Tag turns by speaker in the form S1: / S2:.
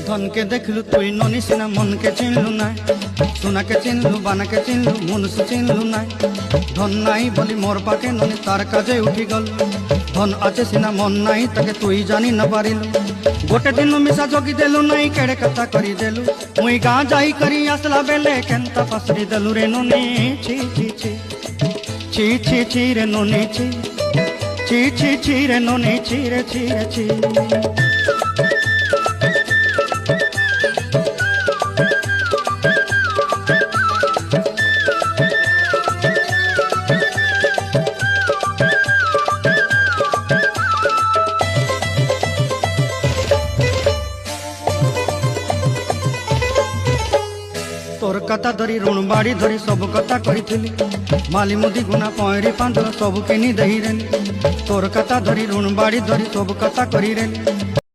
S1: धन के देखलु तुई ननी सिना मन के चिन्हलु ना सोना के चिन्हलु बाना के चिन्हलु मनुष्य चिन्हलु ना धन नाई बोली मोर पाके ननी तार काजे उठी गल धन आचे सिना मन नाई ताके तुई जानी न पारिलु गोटे दिन मिसा जोगी देलु नाई केड़े कथा करी देलु मुई गाँ जाई करी आसला बेले केंता पसरी देलु रे ननी छी छी छी छी छी छी रे ननी छी छी छी छी रे ननी छी रे छी रे छी तोर कथा धरी ऋण बाड़ी धरी सब कथा करी माली मुदी गुना पहरी पांडल सब किनी दही रेली तोर कथा धरी ऋण बाड़ी धरी सब कथा करी रेली